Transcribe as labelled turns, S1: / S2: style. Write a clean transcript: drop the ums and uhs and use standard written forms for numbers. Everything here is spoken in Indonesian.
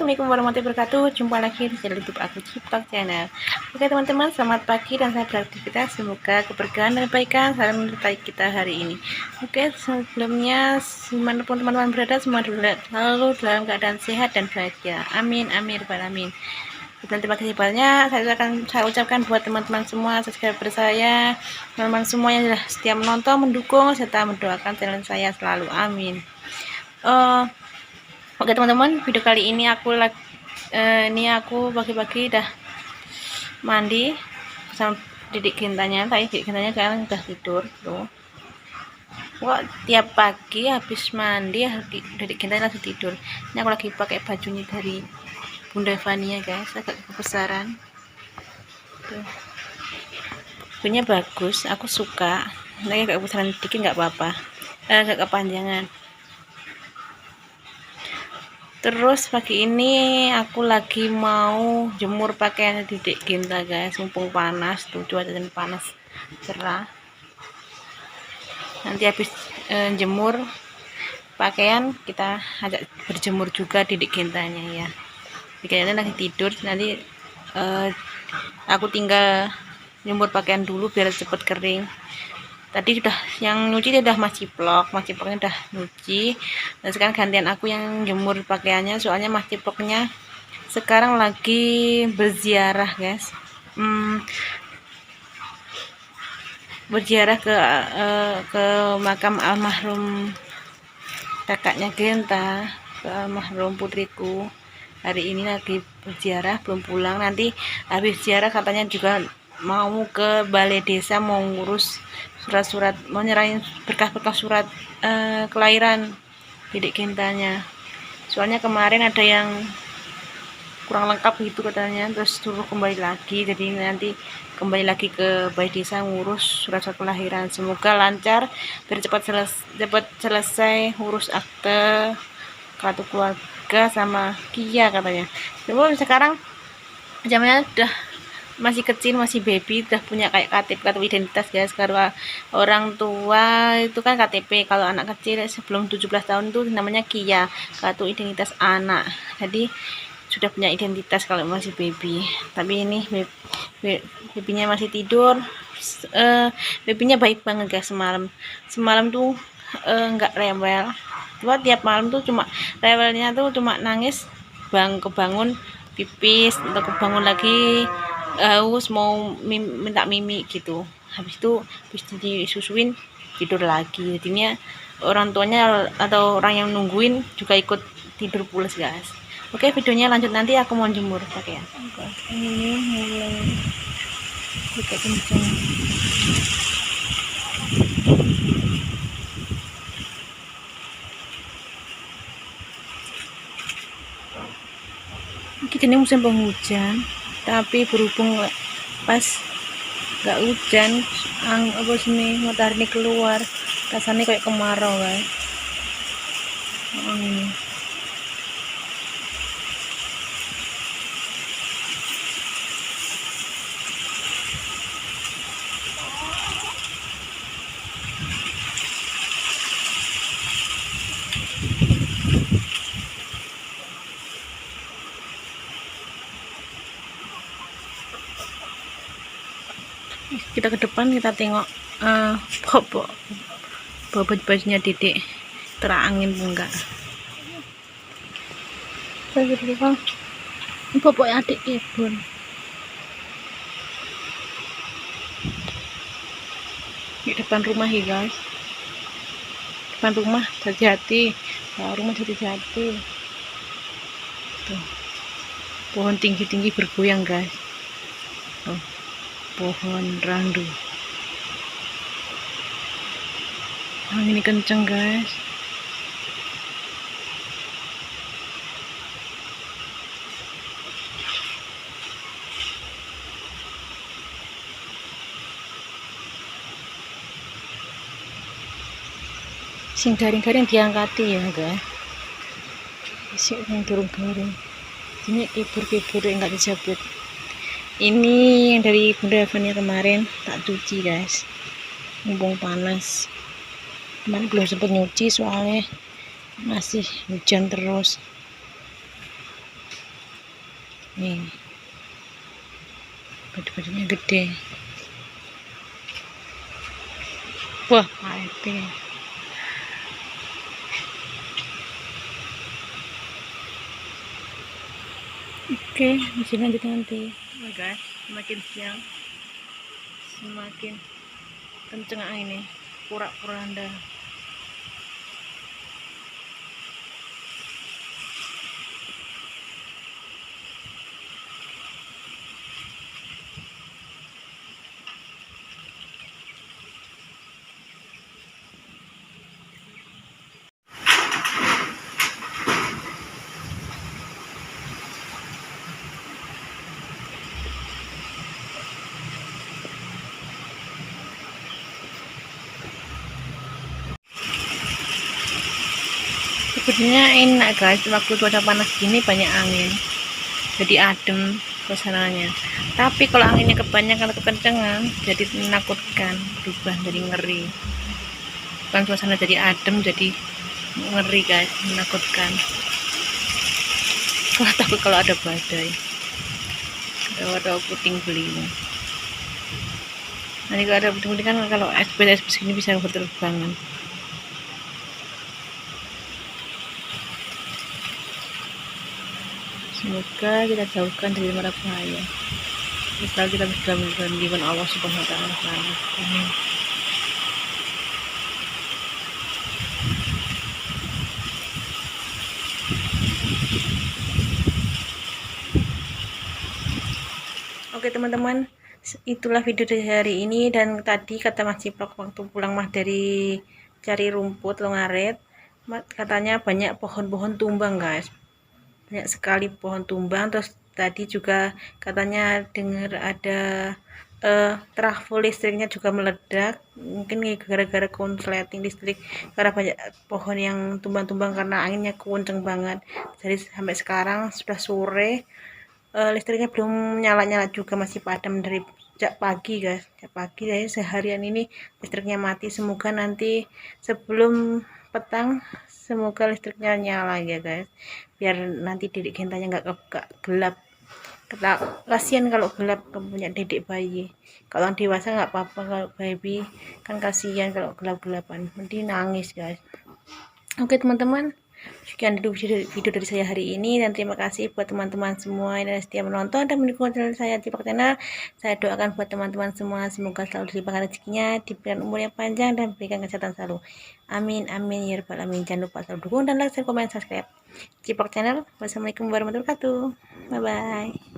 S1: Assalamualaikum warahmatullahi wabarakatuh. Jumpa lagi di channel YouTube aku, Ciplak Channel. Oke teman-teman, selamat pagi dan selamat beraktivitas. Semoga keberkahan dan kebaikan selalu menyertai kita hari ini. Oke, sebelumnya dimanapun teman-teman berada, semua selalu dalam keadaan sehat dan bahagia. Amin, amin, amin. Dan terima kasih banyak saya ucapkan buat teman-teman semua, subscriber saya, teman-teman semua yang sudah setia menonton, mendukung, serta mendoakan channel saya selalu. Amin. Oke teman-teman, video kali ini aku pagi-pagi udah mandi sama Didik Gintanya. Tadi Didik Gintanya sekarang udah tidur tuh. Kok tiap pagi habis mandi Didik Gintanya langsung tidur. Ini aku lagi pakai bajunya dari Bunda Fania guys, agak kebesaran tuh. Bajunya bagus, aku suka. Ini agak kebesaran dikit nggak apa-apa, agak kepanjangan. Terus pagi ini aku lagi mau jemur pakaian Didik Ginta guys, mumpung panas tuh, cuaca panas cerah. Nanti habis jemur pakaian kita ajak berjemur juga Didik Gintanya ya. Dikayaknya lagi tidur, nanti aku tinggal jemur pakaian dulu biar cepet kering. Tadi sudah yang nyuci udah Mas Ciploknya udah nyuci, dan sekarang gantian aku yang jemur pakaiannya, soalnya Mas Ciploknya sekarang lagi berziarah guys, berziarah ke makam almarhum kakaknya Genta, ke almarhum putriku. Hari ini lagi berziarah, belum pulang. Nanti habis ziarah katanya juga mau ke balai desa, mau ngurus surat-surat, mau nyerahin berkas-berkas surat kelahiran Didik Gintanya. Soalnya kemarin ada yang kurang lengkap gitu katanya, terus suruh kembali lagi. Jadi nanti kembali lagi ke balai desa ngurus surat-surat kelahiran. Semoga lancar biar cepat selesai ngurus akte kartu keluarga sama Kia katanya. Coba sekarang zamannya udah masih kecil, masih baby, udah punya kayak kartu identitas guys. Kalau orang tua itu kan KTP, kalau anak kecil sebelum 17 tahun itu namanya Kia, kartu identitas anak. Jadi sudah punya identitas kalau masih baby. Tapi ini babynya masih tidur. Babynya baik banget guys. Semalam tuh nggak rewel. Cuma tiap malam tuh cuma rewelnya tuh cuma nangis, kebangun pipis, atau kebangun lagi haus mau minta mimi gitu. Habis itu habis disusuin tidur lagi. Jadinya orang tuanya atau orang yang nungguin juga ikut tidur pulas guys. Oke, videonya lanjut, nanti aku mau jemur pakaian. Ini mulai buka kencang. Ini musim penghujan, tapi berhubung pas nggak hujan, apa sini matahari ini keluar, rasanya kayak kemarau guys. Kita ke depan, kita tengok bajunya Didik terangin enggak. Bobok adik kebun. Di depan rumah ya guys, depan rumah Jati, rumah Jati. Tuh, pohon tinggi-tinggi bergoyang guys. Tuh, pohon randu. Angin ini kenceng guys. Sing garing-garing diangkati ya guys. Sing garing-garing. Ini kibur-kibur yang nggak dijabut. Ini yang dari Bunda Fania kemarin tak cuci guys, mumpung panas. Kemarin belum sempat nyuci soalnya masih hujan terus. nih, batu-batunya gede. Wah, ART. Oke, masih lanjut nanti. Oh guys, semakin siang semakin kenceng ini, pura-puranda. Sebenarnya enak guys, waktu cuaca panas gini banyak angin, jadi adem suasananya. Tapi kalau anginnya kebanyakan atau kekencangan, jadi menakutkan, berubah jadi ngeri. Bukan suasana jadi adem, jadi ngeri guys, menakutkan. Kalau takut kalau ada badai, kalau ada puting beliung. Nanti kalau ada puting beliung kan, kalau es begini bisa berterbangan. Semoga kita jauhkan dari mara bahaya. Semoga kita bisa berlindung Allah Subhanahu wa taala. Amin. Oke teman-teman, itulah video dari hari ini. Dan tadi kata Mas Ciplok waktu pulang mah dari cari rumput Longaret, katanya banyak pohon-pohon tumbang guys, banyak sekali pohon tumbang. Terus tadi juga katanya dengar ada trafo listriknya juga meledak, mungkin gara-gara konsleting listrik karena banyak pohon yang tumbang-tumbang karena anginnya kenceng banget. Jadi sampai sekarang sudah sore, listriknya belum nyala-nyala juga, masih padam dari sejak pagi guys, sejak pagi. Jadi seharian ini listriknya mati. Semoga nanti sebelum petang semoga listriknya nyala ya guys, biar nanti dedek gentanya nggak gelap. Kasihan kalau gelap punya dedek bayi. Kalau yang dewasa nggak apa-apa, kalau baby kan kasihan kalau gelap-gelapan, nanti nangis guys. Oke teman-teman, sekian dulu video dari saya hari ini, dan terima kasih buat teman-teman semua yang setia menonton dan mendukung channel saya Ciplok Channel. Saya doakan buat teman-teman semua semoga selalu dilimpahkan rezekinya, diberikan umur yang panjang, dan berikan kesehatan selalu. Amin amin ya rabbal alamin. Jangan lupa selalu dukung dan like, share, komen, subscribe Ciplok Channel. Wassalamualaikum warahmatullahi wabarakatuh. Bye bye.